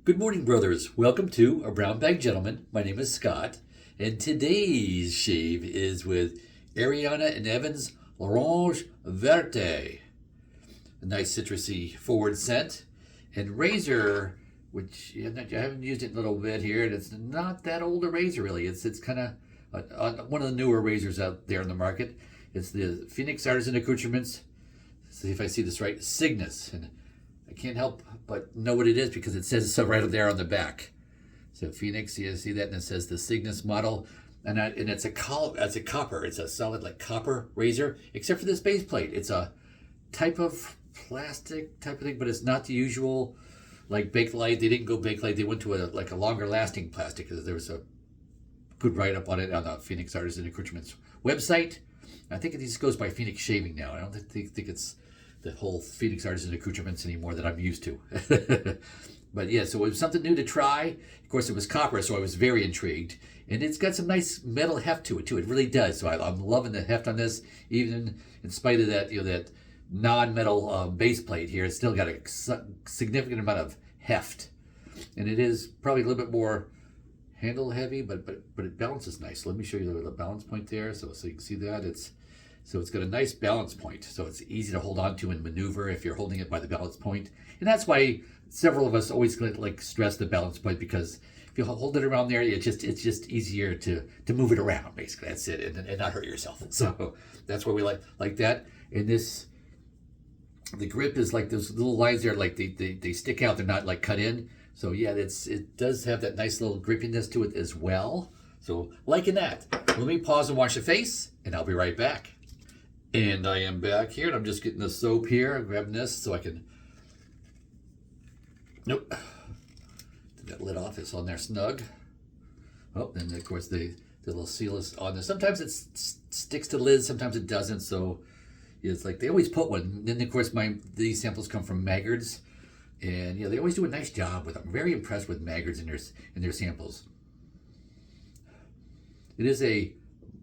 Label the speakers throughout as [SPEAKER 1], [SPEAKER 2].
[SPEAKER 1] Good morning, brothers. Welcome to A Brown Bag Gentleman. My name is Scott, and today's shave is with Ariana and Evan's L'Orange Verte. A nice citrusy forward scent. And Razor, which I haven't used it in a little bit here, and it's not that old a razor really. It's kind of one of the newer razors out there in the market. It's the Phoenix Artisan Accoutrements. See if I see this right. Cygnus. And I can't help but know what it is because it says so right up there on the back. So Phoenix, you see that, and it says the Cygnus model, and it's a copper. It's a solid like copper razor, except for this base plate. It's a type of plastic type of thing, but it's not the usual like Bakelite. They didn't go Bakelite. They went to a longer lasting plastic because there was a good write up on it on the Phoenix Artisan Accoutrements website. I think it just goes by Phoenix Shaving now. I don't think it's the whole Phoenix Artisan Accoutrements anymore that I'm used to. But yeah, so it was something new to try. Of course, it was copper, so I was very intrigued. And it's got some nice metal heft to it, too. It really does. So I'm loving the heft on this, even in spite of that, that non-metal base plate here. It's still got a significant amount of heft. And it is probably a little bit more handle heavy, but it balances nice. Let me show you the balance point there, so you can see that. It's got a nice balance point, so it's easy to hold on to and maneuver if you're holding it by the balance point. And that's why several of us always like stress the balance point, because if you hold it around there, it's just easier to move it around, basically. That's it, and not hurt yourself. So that's why we like that. And the grip is like those little lines there, like they stick out. They're not like cut in. So yeah, it does have that nice little grippiness to it as well. So liking that. Let me pause and wash the face, and I'll be right back. And I am back here, and I'm just getting the soap here. I'm grabbing this so I can... Nope. Did that lid off. It's on there snug. Oh, and of course the little seal is on there. Sometimes it sticks to the lid, sometimes it doesn't. So it's like they always put one. And then of course these samples come from Maggards, and they always do a nice job with them. I'm very impressed with Maggards in their samples. It is a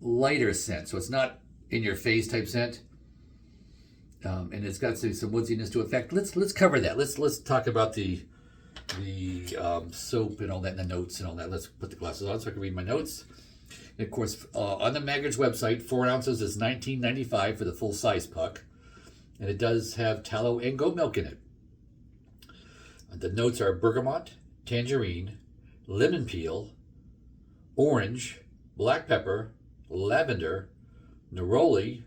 [SPEAKER 1] lighter scent, so it's not in your face type scent, and it's got some woodsiness to it. In fact, let's cover that. Let's talk about the soap and all that, and the notes and all that. Let's put the glasses on so I can read my notes. And of course, on the Maggards website, 4 ounces is $19.95 for the full size puck, and it does have tallow and goat milk in it. The notes are bergamot, tangerine, lemon peel, orange, black pepper, lavender, neroli,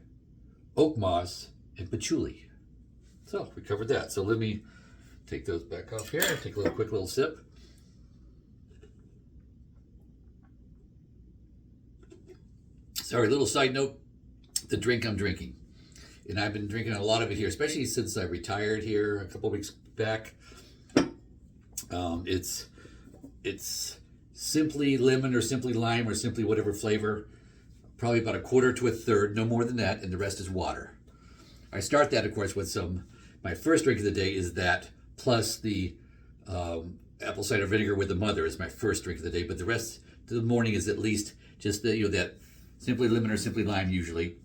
[SPEAKER 1] oak moss, and patchouli. So we covered that. So let me take those back off here and take a quick little sip. Sorry, little side note, the drink I'm drinking. And I've been drinking a lot of it here, especially since I retired here a couple of weeks back. It's simply lemon or simply lime or simply whatever flavor. Probably about a quarter to a third, no more than that, and the rest is water. I start that, of course, with my first drink of the day is that, plus the apple cider vinegar with the mother is my first drink of the day, but the rest of the morning is at least just that simply lemon or simply lime usually,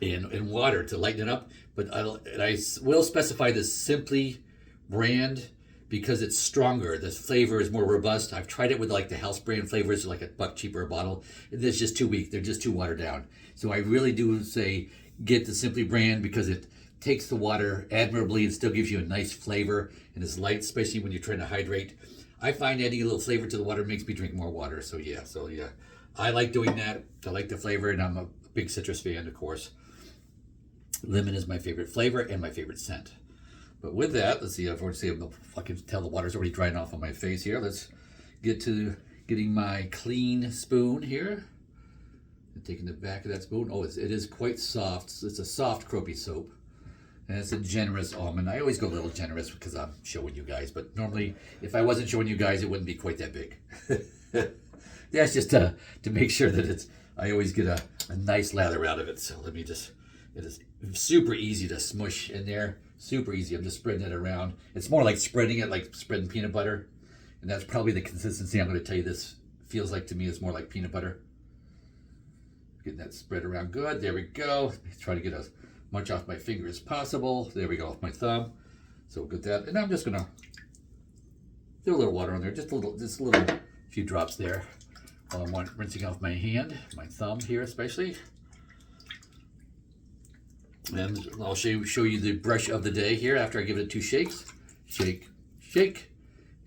[SPEAKER 1] and water to lighten it up. But I will specify the Simply brand because it's stronger. The flavor is more robust. I've tried it with like the house brand flavors, like $1 cheaper a bottle. It's just too weak. They're just too watered down. So I really do say get the Simply brand because it takes the water admirably and still gives you a nice flavor and is light, especially when you're trying to hydrate. I find adding a little flavor to the water makes me drink more water. So yeah. I like doing that. I like the flavor, and I'm a big citrus fan, of course. Lemon is my favorite flavor and my favorite scent. But with that, let's see, I can tell the water's already drying off on my face here. Let's get to getting my clean spoon here. And taking the back of that spoon. Oh, it is quite soft. It's a soft croupy soap. And it's a generous almond. I always go a little generous because I'm showing you guys. But normally, if I wasn't showing you guys, it wouldn't be quite that big. That's just to make sure that I always get a nice lather out of it. So let me it is super easy to smush in there. Super easy. I'm just spreading it around. It's more like spreading it like spreading peanut butter. And that's probably the consistency I'm going to tell you this feels like to me. It's more like peanut butter. Getting that spread around good. There we go. Try to get as much off my finger as possible. There we go, off my thumb. So we'll get that. And I'm just going to Throw a little water on there, just a little few drops there. While I'm rinsing off my hand, my thumb here especially. And I'll show you the brush of the day here after I give it 2 shakes. Shake, shake.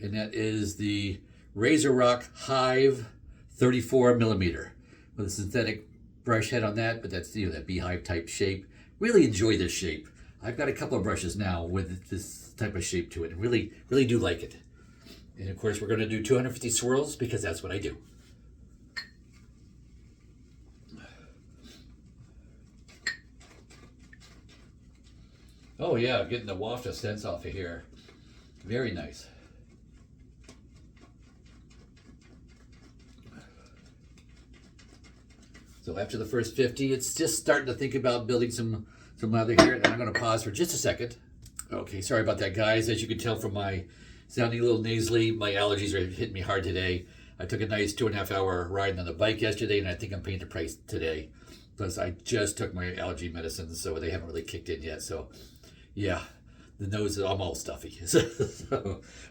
[SPEAKER 1] And that is the Razorock Hive 34 millimeter with a synthetic brush head on that, but that's that beehive type shape. Really enjoy this shape. I've got a couple of brushes now with this type of shape to it. Really do like it. And of course we're going to do 250 swirls because that's what I do. Oh yeah, getting the waft of scents off of here. Very nice. So after the first 50, it's just starting to think about building some lather here. And I'm going to pause for just a second. Okay, sorry about that, guys. As you can tell from my sounding a little nasally, my allergies are hitting me hard today. I took a nice 2.5 hour ride on the bike yesterday, and I think I'm paying the price today. Plus, I just took my allergy medicines, so they haven't really kicked in yet. So, yeah, the nose is all stuffy.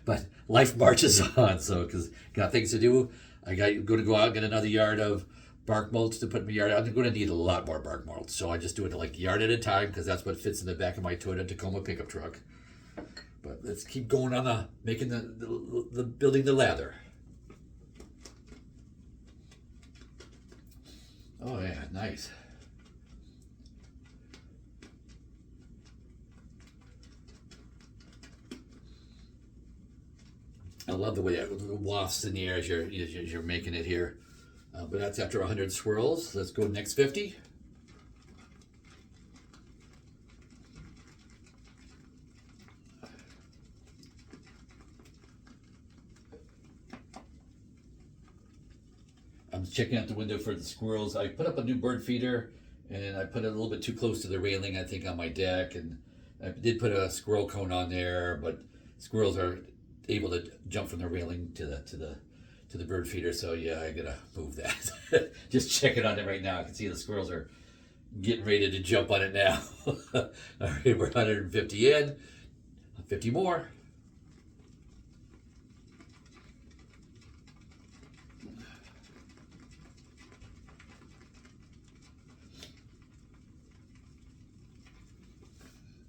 [SPEAKER 1] But life marches on. So, because got things to do, I got going to go out and get another yard of bark mulch to put in my yard. I'm going to need a lot more bark mulch, so I just do it like yard at a time because that's what fits in the back of my Toyota Tacoma pickup truck. But let's keep going on making the building the lather. Oh yeah, nice. I love the way it wafts in the air as you're making it here. But that's after 100 swirls. Let's go next 50. I'm checking out the window for the squirrels. I put up a new bird feeder, and I put it a little bit too close to the railing, I think, on my deck. And I did put a squirrel cone on there, but squirrels are able to jump from the railing to the bird feeder, so yeah, I gotta move that. Just checking on it right now. I can see the squirrels are getting ready to jump on it now. All right, we're 150 in, 50 more.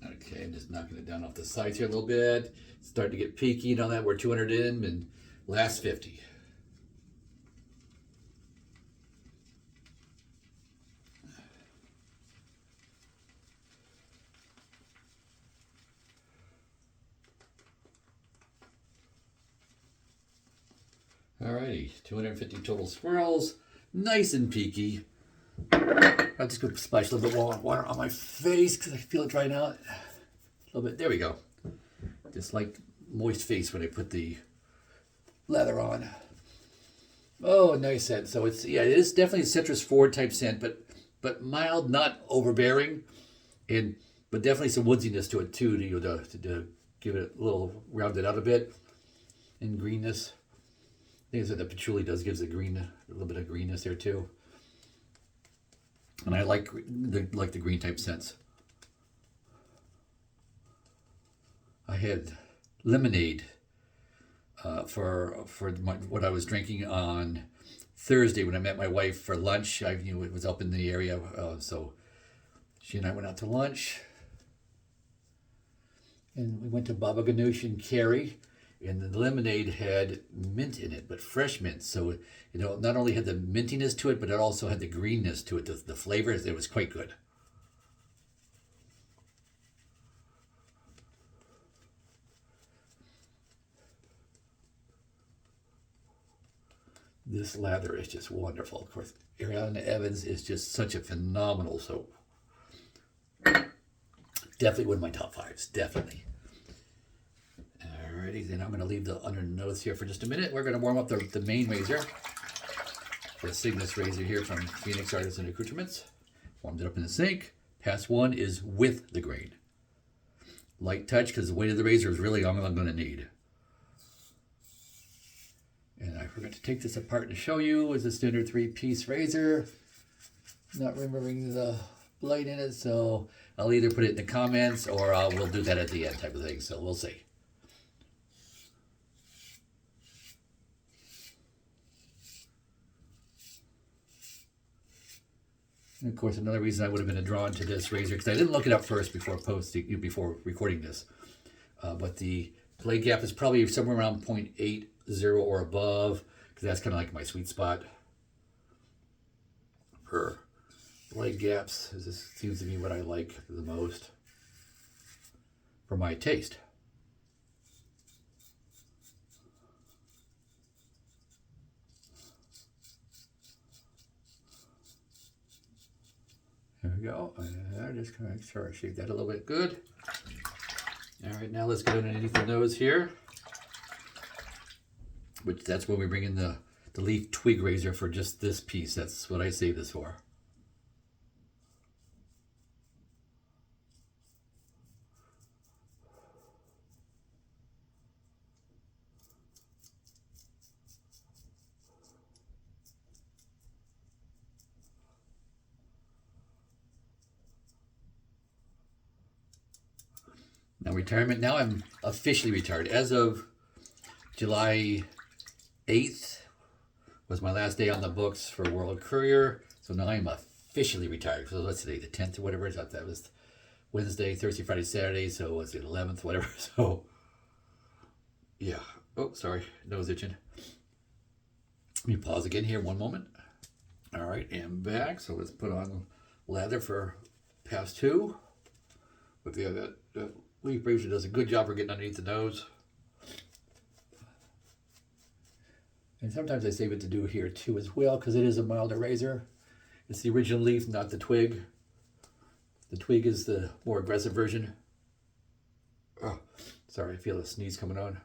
[SPEAKER 1] Okay, I'm just knocking it down off the sides here a little bit. Starting to get peaky and all that. We're 200 in, and last 50. Alrighty, 250 total swirls, nice and peaky. I'll just go splash a little bit more water on my face because I feel it drying out. A little bit, there we go. Just like moist face when I put the lather on. Oh, nice scent. So it is definitely a citrus forward type scent, but mild, not overbearing, but definitely some woodsiness to it too to give it a little rounded out a bit, and greenness. I think that the patchouli gives a little bit of greenness there too. And I like the green type scents. I had lemonade for what I was drinking on Thursday when I met my wife for lunch. It was up in the area, so she and I went out to lunch, and we went to Baba Ganoush in Cary. And the lemonade had mint in it, but fresh mint. So, not only had the mintiness to it, but it also had the greenness to it. The flavor, it was quite good. This lather is just wonderful. Of course, Ariana Evans is just such a phenomenal soap. Definitely one of my top 5s, definitely. Alrighty, then I'm going to leave the under nose here for just a minute. We're going to warm up the main razor. The Cygnus razor here from Phoenix Artisan Accoutrements. Warmed it up in the sink. Pass 1 is with the grain. Light touch because the weight of the razor is really all I'm going to need. And I forgot to take this apart to show you. It's a standard 3-piece razor. Not remembering the blade in it, so I'll either put it in the comments or we'll do that at the end type of thing, so we'll see. And of course, another reason I would have been drawn to this razor, because I didn't look it up first before before recording this, but the blade gap is probably somewhere around 0.80 or above, because that's kind of like my sweet spot for blade gaps. This seems to be what I like the most for my taste. There we go. Just kind of sure I shave that a little bit good. All right, now let's get underneath the nose here, which that's when we bring in the leaf twig razor for just this piece. That's what I save this for. Now retirement, now I'm officially retired. As of July 8th was my last day on the books for World Courier. So now I'm officially retired. So let's say the 10th or whatever. I thought that was Wednesday, Thursday, Friday, Saturday. So was it 11th, whatever. So yeah. Oh, sorry. Nose itching. Let me pause again here one moment. All right, and back. So let's put on lather for pass 2. But yeah, that leaf razor does a good job for getting underneath the nose. And sometimes I save it to do here too as well, because it is a milder razor. It's the original leaf, not the twig. The twig is the more aggressive version. Oh, sorry, I feel a sneeze coming on.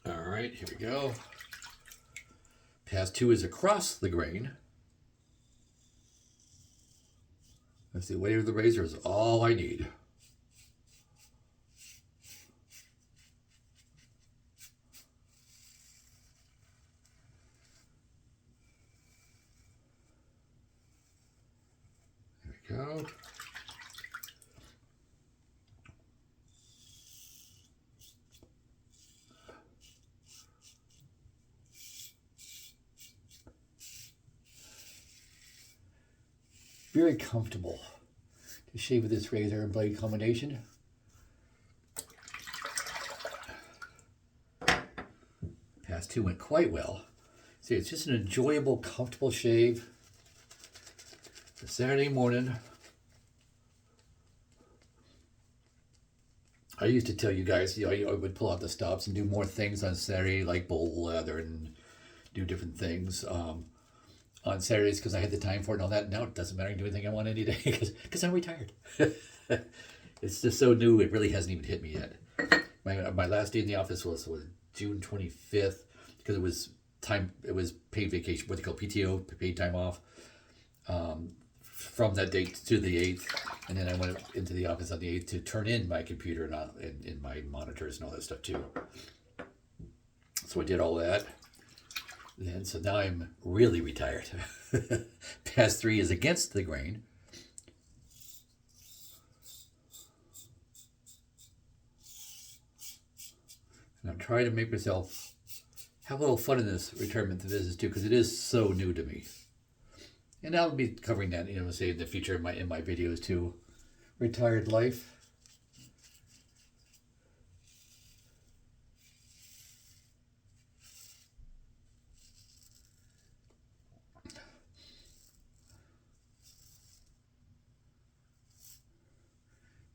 [SPEAKER 1] All right, here we go. Pass 2 is across the grain. That's the weight of the razor is all I need. There we go. Very comfortable to shave with this razor and blade combination. Pass 2 went quite well. See, it's just an enjoyable, comfortable shave for Saturday morning. I used to tell you guys, I would pull out the stops and do more things on Saturday, like bowl leather and do different things. On Saturdays because I had the time for it and all that. Now it doesn't matter. I can do anything I want any day because I'm retired. It's just so new. It really hasn't even hit me yet. My last day in the office was June 25th because it was paid vacation, what they call PTO, paid time off, from that date to the 8th. And then I went into the office on the 8th to turn in my computer and my monitors and all that stuff too. So I did all that. And so now I'm really retired. Pass 3 is against the grain. And I'm trying to make myself have a little fun in this retirement business too, because it is so new to me. And I'll be covering that, say in the future in my videos too. Retired life.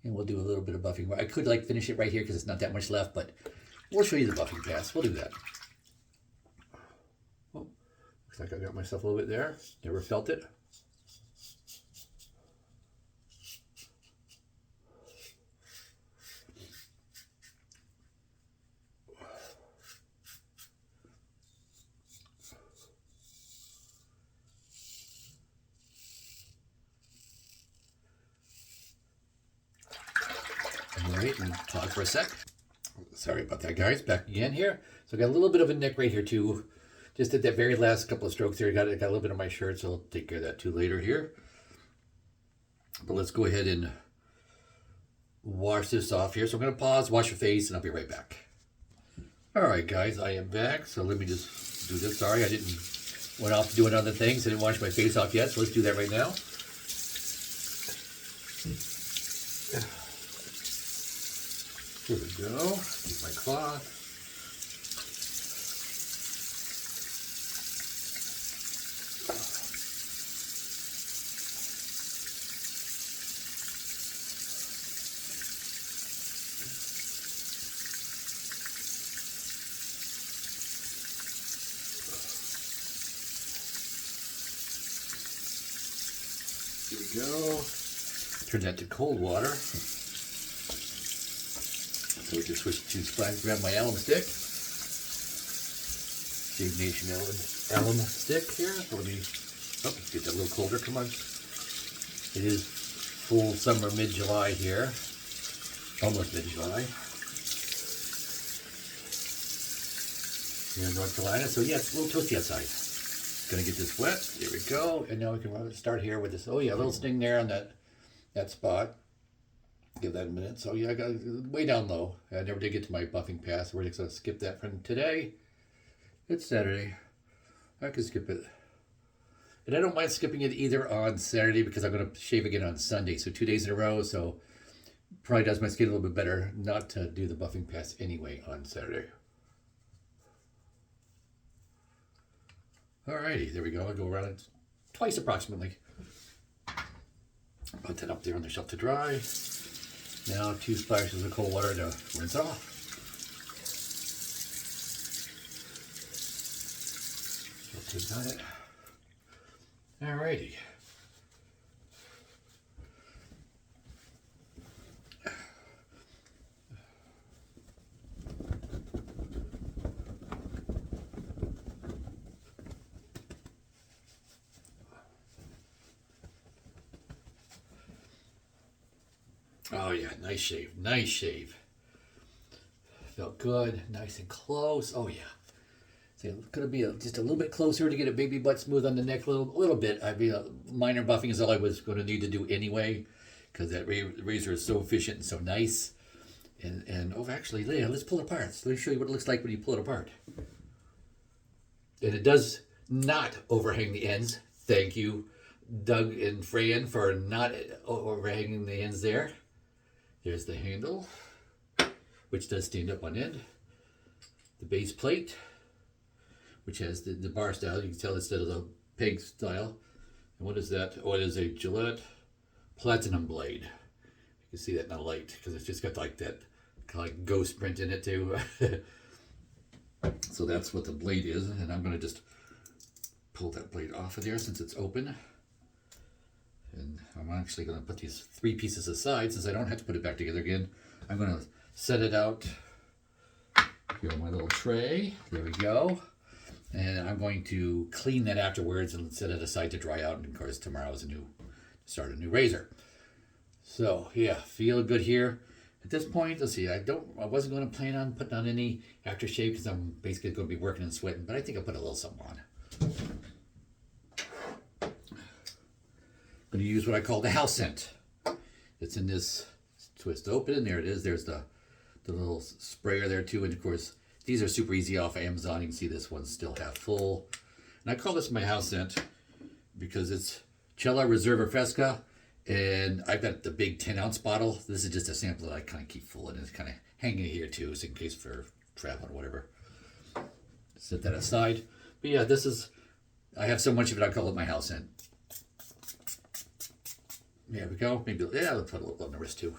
[SPEAKER 1] And we'll do a little bit of buffing. I could finish it right here because it's not that much left, but we'll show you the buffing pass. We'll do that. Oh, looks like I got myself a little bit there. Never felt it. Alright, and pause for a sec. Sorry about that, guys. Back again here. So I got a little bit of a nick right here too. Just at that very last couple of strokes there, I got a little bit on my shirt, so I'll take care of that too later here. But let's go ahead and wash this off here. So I'm going to pause, wash your face, and I'll be right back. Alright guys, I am back, so let me just do this. Sorry, I went off doing other things. I didn't wash my face off yet, so let's do that right now. Here we go. Get my cloth. Here we go. Turn that to cold water. So we just switch to splash. Grab my alum stick. Shave Nation alum stick here. So let me get that a little colder. Come on. It is full summer, mid-July here. Almost mid-July. Here in North Carolina. So yeah, it's a little toasty outside. Gonna get this wet. There we go. And now we can start here with this. Oh yeah, a little sting there on that spot. Give that a minute. So yeah, I got way down low. I never did get to my buffing pass. We're just gonna skip that from today. It's Saturday. I can skip it. And I don't mind skipping it either on Saturday because I'm gonna shave again on Sunday. So 2 days in a row. So probably does my skin a little bit better not to do the buffing pass anyway on Saturday. Alrighty, there we go. I'll go around it twice approximately. Put that up there on the shelf to dry. Now 2 splashes of cold water to rinse it off. Okay, got it. Alrighty. Oh yeah, nice shave, nice shave. Felt good, nice and close. Oh yeah. So it's gonna be just a little bit closer to get a baby butt smooth on the neck, a little bit. I mean, minor buffing is all I was going to need to do anyway, because that razor is so efficient and so nice. And oh, actually, yeah, let's pull it apart. So let me show you what it looks like when you pull it apart. And it does not overhang the ends. Thank you, Doug and Fran, for not overhanging the ends there. There's the handle, which does stand up on end. The base plate, which has the bar style. You can tell instead of the peg style. And what is that? Oh, it is a Gillette Platinum blade. You can see that in the light because it's just got like that kind of like ghost print in it too. So that's what the blade is. And I'm going to just pull that blade off of there since it's open. And I'm actually going to put these 3 pieces aside since I don't have to put it back together again. I'm going to set it out here on my little tray. There we go. And I'm going to clean that afterwards and set it aside to dry out. And of course, tomorrow is start a new razor. So yeah, feel good here. At this point, let's see. I wasn't going to plan on putting on any aftershave because I'm basically going to be working and sweating. But I think I'll put a little something on. I'm going to use what I call the house scent. It's in this twist open, and there it is. There's the little sprayer there too, and of course these are super easy off Amazon. You can see this one's still half full, and I call this my house scent because it's Cella Riserva Fresco, and I've got the big 10-ounce bottle. This is just a sample that I kind of keep full, and it's kind of hanging here too, so in case for traveling or whatever. Set that aside. But yeah, I have so much of it I call it my house scent. There we go. Maybe, yeah, I'll put a little on the wrist too.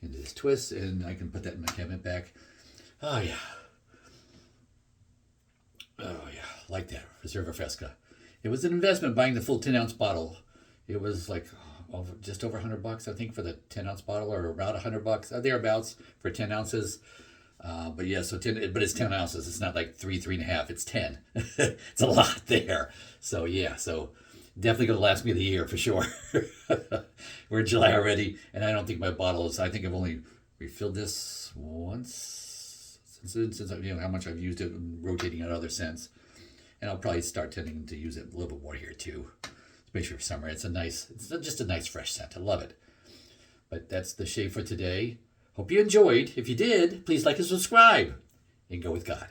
[SPEAKER 1] Into this twist, and I can put that in my cabinet back. Oh yeah. Oh yeah, like that. Riserva Fresco. It was an investment buying the full 10-ounce bottle. It was like just over $100, I think, for the 10-ounce bottle, or around $100, thereabouts for 10 ounces. But yeah, so but it's 10 ounces. It's not like 3.5. It's 10. It's a lot there. So yeah, so definitely going to last me the year for sure. We're in July already, and I don't think my bottles. I think I've only refilled this once since you know how much I've used it, and rotating out other scents. And I'll probably start tending to use it a little bit more here too, especially for summer. It's just a nice fresh scent. I love it. But that's the shave for today. Hope you enjoyed. If you did, please like and subscribe. And go with God.